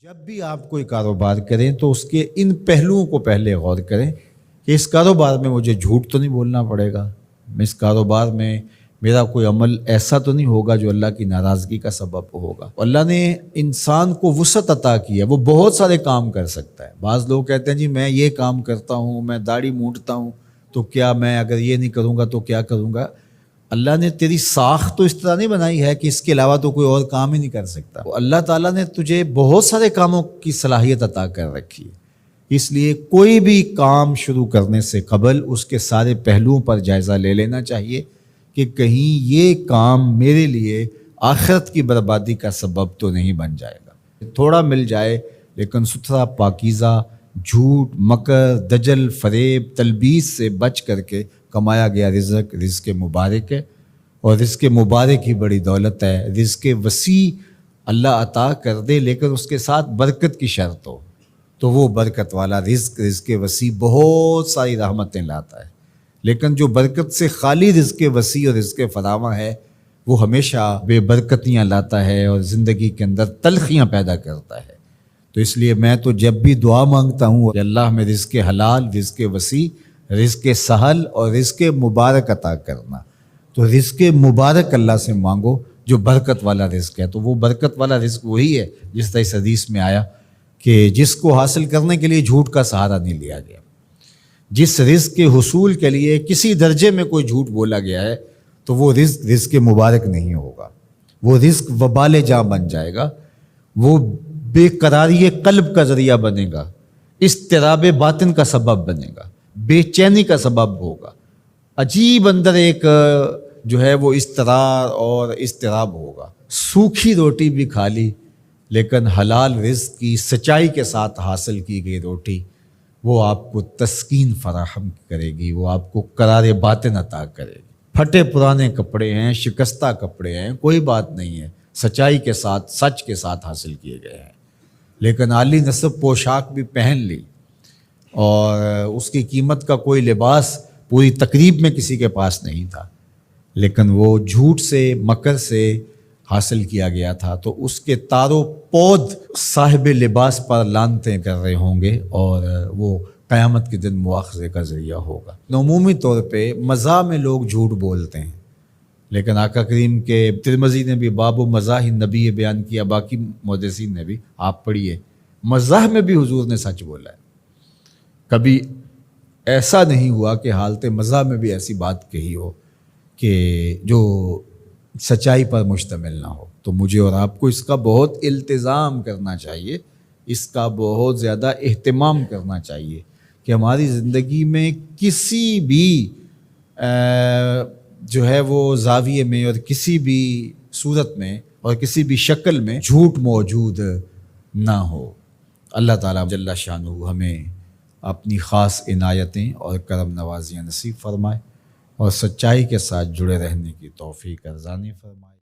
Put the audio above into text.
جب بھی آپ کوئی کاروبار کریں تو اس کے ان پہلوؤں کو پہلے غور کریں کہ اس کاروبار میں مجھے جھوٹ تو نہیں بولنا پڑے گا، اس کاروبار میں میرا کوئی عمل ایسا تو نہیں ہوگا جو اللہ کی ناراضگی کا سبب ہوگا۔ اللہ نے انسان کو وسعت عطا کی ہے، وہ بہت سارے کام کر سکتا ہے۔ بعض لوگ کہتے ہیں جی میں یہ کام کرتا ہوں، میں داڑھی مونڈتا ہوں، تو کیا میں اگر یہ نہیں کروں گا تو کیا کروں گا؟ اللہ نے تیری ساخت تو اس طرح نہیں بنائی ہے کہ اس کے علاوہ تو کوئی اور کام ہی نہیں کر سکتا۔ اللہ تعالیٰ نے تجھے بہت سارے کاموں کی صلاحیت عطا کر رکھی ہے، اس لیے کوئی بھی کام شروع کرنے سے قبل اس کے سارے پہلوؤں پر جائزہ لے لینا چاہیے کہ کہیں یہ کام میرے لیے آخرت کی بربادی کا سبب تو نہیں بن جائے گا۔ تھوڑا مل جائے لیکن ستھرا، پاکیزہ، جھوٹ، مکر، دجل، فریب، تلبیس سے بچ کر کے کمایا گیا رزق مبارک ہے، اور رزق مبارک ہی بڑی دولت ہے۔ رزق وسیع اللہ عطا کر دے لیکن اس کے ساتھ برکت کی شرط ہو، تو وہ برکت والا رزق وسیع بہت ساری رحمتیں لاتا ہے، لیکن جو برکت سے خالی رزق وسیع اور رزق فراواں ہے وہ ہمیشہ بے برکتیاں لاتا ہے اور زندگی کے اندر تلخیاں پیدا کرتا ہے۔ تو اس لیے میں تو جب بھی دعا مانگتا ہوں کہ اللہ میں رزق حلال، رزق وسیع، رزق سہل اور رزق مبارک عطا کرنا، تو رزق مبارک اللہ سے مانگو جو برکت والا رزق ہے۔ تو وہ برکت والا رزق وہی ہے جس طرح اس حدیث میں آیا کہ جس کو حاصل کرنے کے لیے جھوٹ کا سہارا نہیں لیا گیا، جس رزق کے حصول کے لیے کسی درجے میں کوئی جھوٹ بولا گیا ہے تو وہ رزق مبارک نہیں ہوگا، وہ رزق وبال جاں بن جائے گا، وہ بے قراری قلب کا ذریعہ بنے گا، اضطراب باطن کا سبب بنے گا، بے چینی کا سبب ہوگا، عجیب اندر ایک جو ہے وہ اضطرار اور اضطراب ہوگا۔ سوکھی روٹی بھی کھا لی لیکن حلال رزق کی سچائی کے ساتھ حاصل کی گئی روٹی وہ آپ کو تسکین فراہم کرے گی، وہ آپ کو قرار باطن عطا کرے گی۔ پھٹے پرانے کپڑے ہیں، شکستہ کپڑے ہیں، کوئی بات نہیں ہے، سچائی کے ساتھ، سچ کے ساتھ حاصل کیے گئے ہیں، لیکن عالی نصب پوشاک بھی پہن لی اور اس کی قیمت کا کوئی لباس پوری تقریب میں کسی کے پاس نہیں تھا، لیکن وہ جھوٹ سے، مکر سے حاصل کیا گیا تھا، تو اس کے تارو پود صاحب لباس پر لعنتیں کر رہے ہوں گے اور وہ قیامت کے دن مواخذے کا ذریعہ ہوگا۔ عمومی طور پہ مزاح میں لوگ جھوٹ بولتے ہیں، لیکن آقا کریم کے ترمذی نے بھی باب و مزاح النبی بیان کیا، باقی محدثین نے بھی، آپ پڑھیے، مزاح میں بھی حضور نے سچ بولا ہے۔ کبھی ایسا نہیں ہوا کہ حالت مزاح میں بھی ایسی بات کہی ہو کہ جو سچائی پر مشتمل نہ ہو۔ تو مجھے اور آپ کو اس کا بہت التزام کرنا چاہیے، اس کا بہت زیادہ اہتمام کرنا چاہیے کہ ہماری زندگی میں کسی بھی جو ہے وہ زاویے میں اور کسی بھی صورت میں اور کسی بھی شکل میں جھوٹ موجود نہ ہو۔ اللہ تعالیٰ جل شانہ ہمیں اپنی خاص عنایتیں اور کرم نوازیاں نصیب فرمائے اور سچائی کے ساتھ جڑے رہنے کی توفیق ارزانی فرمائے۔